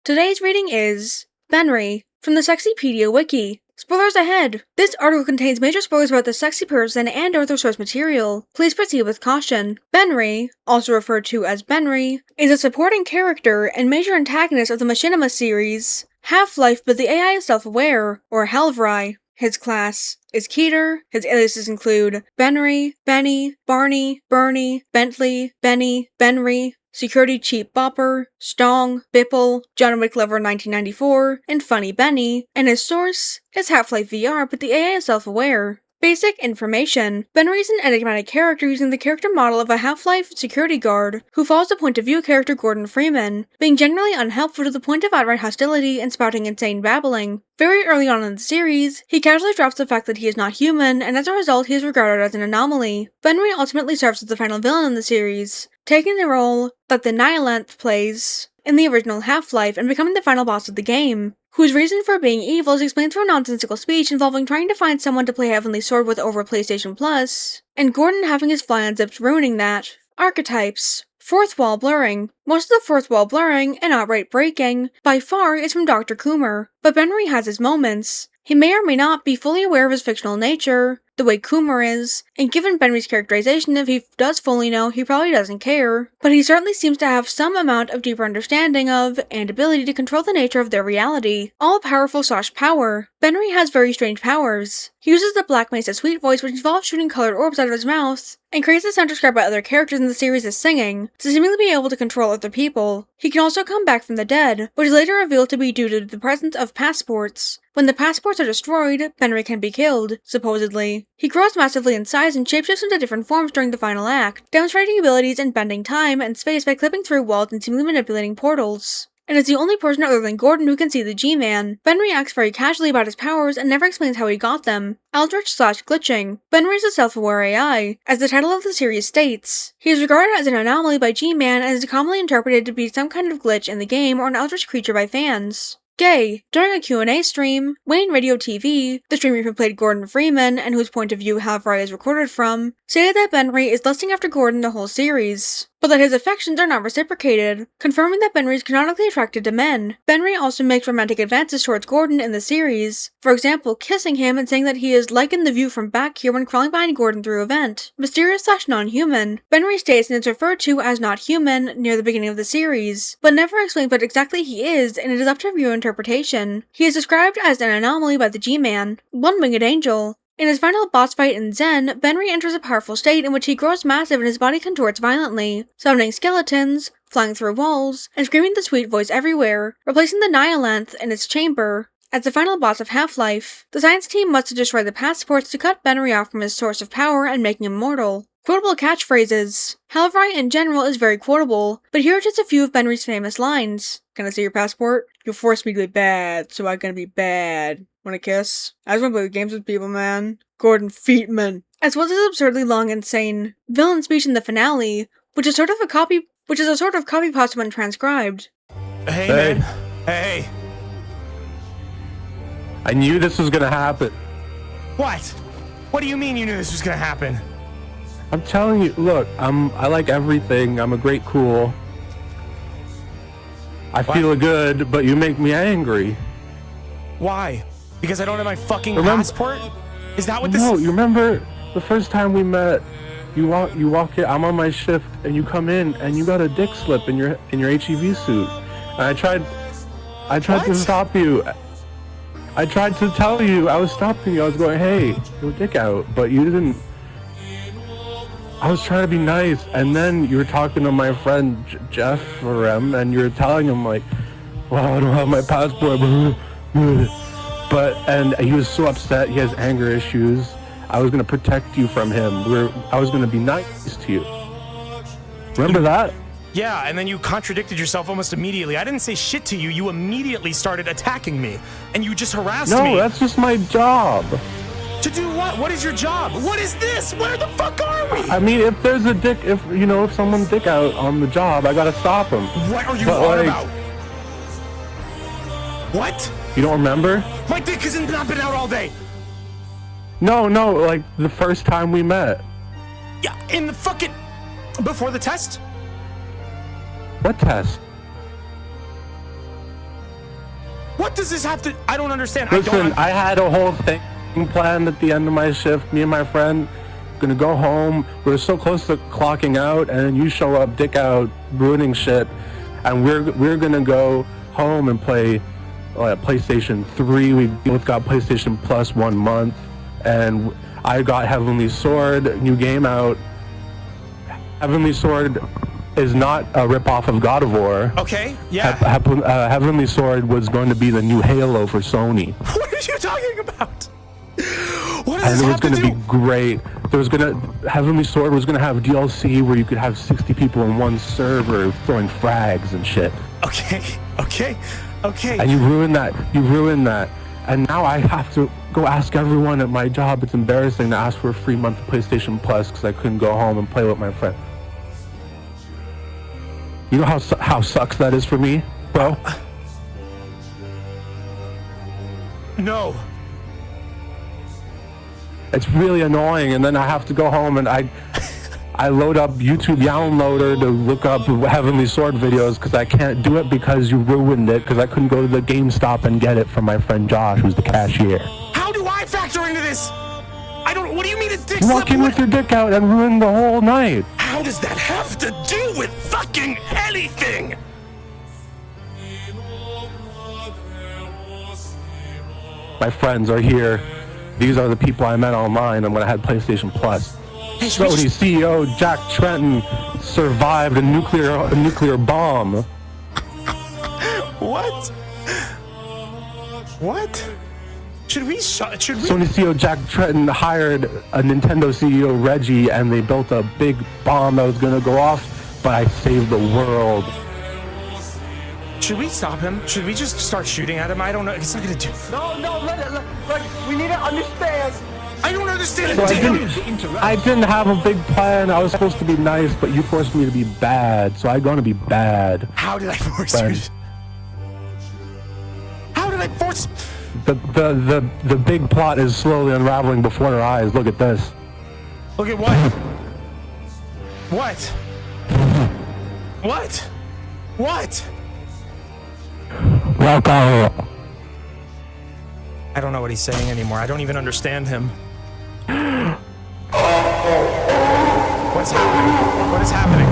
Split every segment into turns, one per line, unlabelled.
Today's reading is Benry from the Sexypedia Wiki. Spoilers ahead! This article contains major spoilers about the sexy person and or their source material. Please proceed with caution. Benry, also referred to as Benry, is a supporting character and major antagonist of the Machinima series, Half-Life, but the AI is self-aware, or Halvrai. His class is Keter. His aliases include Benry, Benny, Barney, Bernie, Bentley, Benny, Benry, Security Cheap Bopper, Stong, Bipple, John Wick Lover 1994, and Funny Benny, and his source is Half-Life VR, but the AI is self-aware. Basic information. Benry is an enigmatic character using the character model of a Half-Life security guard, who follows the point of view character Gordon Freeman, being generally unhelpful to the point of outright hostility and spouting insane babbling. Very early on in the series, he casually drops the fact that he is not human, and as a result he is regarded as an anomaly. Benry ultimately serves as the final villain in the series, taking the role that the Nihilanth plays in the original Half-Life and becoming the final boss of the game, whose reason for being evil is explained through a nonsensical speech involving trying to find someone to play Heavenly Sword with over PlayStation Plus, and Gordon having his fly unzipped ruining that. Archetypes. Fourth wall blurring. Most of the fourth wall blurring, and outright breaking, by far is from Dr. Coomer, but Benry has his moments. He may or may not be fully aware of his fictional nature, the way Coomer is, and given Benry's characterization, if he does fully know, he probably doesn't care, but he certainly seems to have some amount of deeper understanding of, and ability to control the nature of their reality. All-powerful / power. Benry has very strange powers. He uses the Black Mesa Sweet Voice, which involves shooting colored orbs out of his mouth, and creates the sound described by other characters in the series as singing, to seemingly be able to control other people. He can also come back from the dead, which is later revealed to be due to the presence of passports. When the passports are destroyed, Benry can be killed, supposedly. He grows massively in size and shapeshifts into different forms during the final act, demonstrating abilities in bending time and space by clipping through walls and seemingly manipulating portals, and is the only person other than Gordon who can see the G-Man. Benry acts very casually about his powers and never explains how he got them. Eldritch / glitching. Benry is a self-aware AI. As the title of the series states, he is regarded as an anomaly by G-Man and is commonly interpreted to be some kind of glitch in the game or an eldritch creature by fans. Gay. During a Q&A stream, Wayne Radio TV, the streamer who played Gordon Freeman and whose point of view Halvrai is recorded from, stated that Benry is lusting after Gordon the whole series, but that his affections are not reciprocated, confirming that Benry is canonically attracted to men. Benry also makes romantic advances towards Gordon in the series, for example, kissing him and saying that he is likened the view from back here when crawling behind Gordon through a vent. Mysterious / non-human. Benry states and is referred to as not human near the beginning of the series, but never explains what exactly he is, and it is up to viewer interpretation. He is described as an anomaly by the G-Man, one-winged angel. In his final boss fight in Zen, Benry enters a powerful state in which he grows massive and his body contorts violently, summoning skeletons, flying through walls, and screaming the sweet voice everywhere, replacing the Nihilanth in its chamber. As the final boss of Half-Life, the science team must destroy the passports to cut Benry off from his source of power and make him immortal. Quotable catchphrases. Halvrai in general is very quotable, but here are just a few of Benry's famous lines. Can I see your passport? You forced me to be bad, so I'm gonna be bad. Wanna kiss? I just wanna play games with people, man. Gordon Feetman. As well as his absurdly long, insane villain speech in the finale, which is a sort of copy paste when transcribed.
Hey man. Hey.
I knew this was gonna happen.
What? What do you mean you knew this was gonna happen?
I'm telling you, look, I like everything. I'm a great cool. I feel good, but you make me angry.
Why? Because I don't have my fucking passport? Is that what this
No, you remember the first time we met? You walk in, I'm on my shift, and you come in, and you got a dick slip in your HEV suit. And I tried to stop you. I tried to tell you, I was stopping you, I was going, hey, your dick out, but you didn't. I was trying to be nice, and then you were talking to my friend Jeff or and you were telling him like, well, I don't have my passport, and he was so upset, he has anger issues. I was gonna protect you from him. I was gonna be nice to you. Remember that?
Yeah, and then you contradicted yourself almost immediately. I didn't say shit to you, you immediately started attacking me, and you just harassed me.
No, that's just my job.
To do what? What is your job? What is this? Where the fuck are we?
I mean, if there's a dick, if someone's dick out on the job, I gotta stop him.
What are you on about? What?
You don't remember?
My dick has not been out all day.
No, like the first time we met.
Yeah, in the fucking... Before the test?
What test?
What does this have to... I don't understand.
Listen, I had a whole thing planned at the end of my shift. Me and my friend gonna go home. We're so close to clocking out, and then you show up, dick out, ruining shit. And we're gonna go home and play PlayStation 3. We both got PlayStation Plus 1 month, and I got Heavenly Sword, new game out. Heavenly Sword is not a ripoff of God of War.
Okay, yeah.
Heavenly Sword was going to be the new Halo for Sony.
What are you talking about? What does
And
this
it was
have to
going to
do?
be great. Heavenly Sword was going to have DLC where you could have 60 people in one server throwing frags and shit.
Okay.
And you ruined that. And now I have to go ask everyone at my job. It's embarrassing to ask for a free month of PlayStation Plus because I couldn't go home and play with my friend. You know how sucks that is for me, bro?
No.
It's really annoying, and then I have to go home and I load up YouTube Downloader to look up Heavenly Sword videos because I can't do it because you ruined it because I couldn't go to the GameStop and get it from my friend Josh, who's the cashier.
How do I factor into this? I don't... What do you mean a dick
You
slip?
walk in with your dick out and ruin the whole night.
How does that have to do with fucking anything?
My friends are here. These are the people I met online and when I had PlayStation Plus.
Hey,
Sony CEO Jack Tretton survived a nuclear bomb.
What? Should we...
Sony CEO Jack Tretton hired a Nintendo CEO Reggie and they built a big bomb that was gonna go off, but I saved the world.
Should we stop him? Should we just start shooting at him? I don't know. It's not gonna do...
No, let we need to understand.
I don't understand
So
it.
I didn't have a big plan. I was supposed to be nice, but you forced me to be bad, so I'm gonna be bad.
How did I force you? How did I force...
The big plot is slowly unraveling before our eyes. Look at this.
Look at what? What?
Welcome.
I don't know what he's saying anymore. I don't even understand him. What's happening?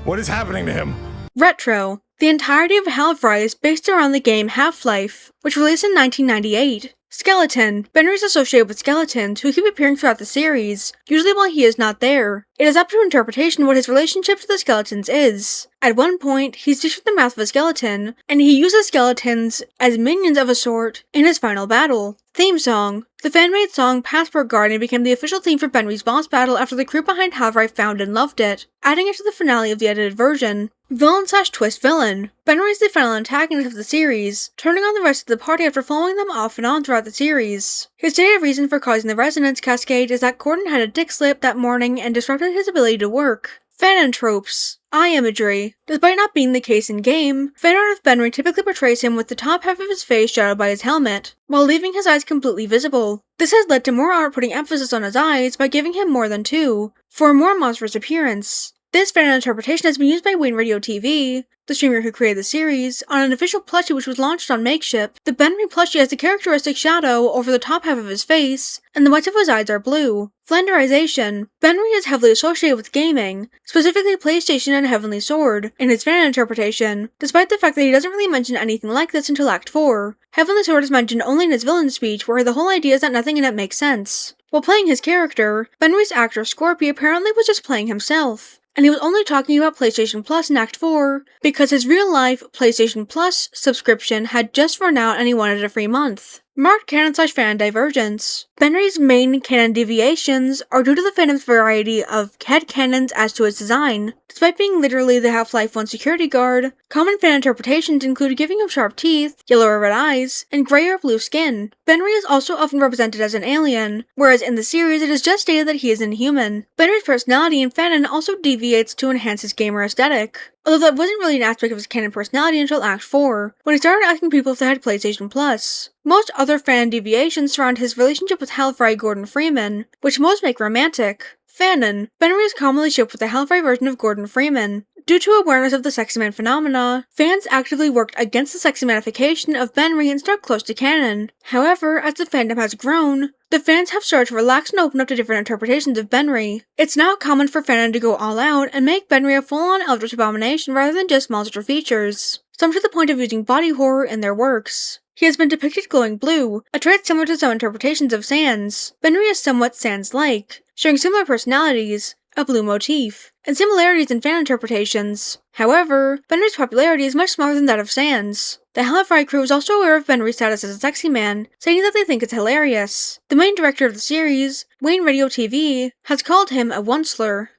What is happening to him?
Retro. The entirety of Half-Life is based around the game Half-Life, which released in 1998. Skeleton. Benry is associated with skeletons who keep appearing throughout the series, usually while he is not there. It is up to interpretation what his relationship to the skeletons is. At one point, he's dished with the mouth of a skeleton, and he uses skeletons as minions of a sort in his final battle. Theme song. The fan-made song Passport Guardian became the official theme for Benry's boss battle after the crew behind Half-Life found and loved it, adding it to the finale of the edited version. Villain/twist villain. Benry is the final antagonist of the series, turning on the rest of the party after following them off and on throughout the series. His stated reason for causing the resonance cascade is that Gordon had a dick slip that morning and disrupted his ability to work. Fanon tropes. Eye imagery. Despite not being the case in-game, fan art of Benry typically portrays him with the top half of his face shadowed by his helmet, while leaving his eyes completely visible. This has led to more art putting emphasis on his eyes by giving him more than two, for a more monstrous appearance. This fan interpretation has been used by Wayne Radio TV, the streamer who created the series, on an official plushie which was launched on Makeshift. The Benry plushie has the characteristic shadow over the top half of his face, and the whites of his eyes are blue. Flanderization. Benry is heavily associated with gaming, specifically PlayStation and Heavenly Sword, in his fan interpretation, despite the fact that he doesn't really mention anything like this until Act 4. Heavenly Sword is mentioned only in his villain speech, where the whole idea is that nothing in it makes sense. While playing his character, Benry's actor Scorpy apparently was just playing himself, and he was only talking about PlayStation Plus in Act 4 because his real-life PlayStation Plus subscription had just run out and he wanted a free month. Marked canon/fan divergence. Benry's main canon deviations are due to the fandom's variety of headcanons as to his design. Despite being literally the Half-Life 1 security guard, common fan interpretations include giving him sharp teeth, yellow or red eyes, and gray or blue skin. Benry is also often represented as an alien, whereas in the series it is just stated that he is inhuman. Benry's personality in fanon also deviates to enhance his gamer aesthetic, although that wasn't really an aspect of his canon personality until Act 4, when he started asking people if they had PlayStation Plus. Most other fan deviations surround his relationship with Half-Life Gordon Freeman, which most make romantic. Fanon. Benry is commonly shipped with the Half-Life version of Gordon Freeman. Due to awareness of the sexy man phenomena, fans actively worked against the sexy manification of Benry and stuck close to canon. However, as the fandom has grown, the fans have started to relax and open up to different interpretations of Benry. It's now common for fandom to go all out and make Benry a full-on eldritch abomination rather than just monster features, some to the point of using body horror in their works. He has been depicted glowing blue, a trait similar to some interpretations of Sans. Benry is somewhat Sans-like, sharing similar personalities, a blue motif, and similarities in fan interpretations. However, Benry's popularity is much smaller than that of Sans. The Hellfire crew is also aware of Benry's status as a sexy man, saying that they think it's hilarious. The main director of the series, Wayne Radio TV, has called him a one-slur.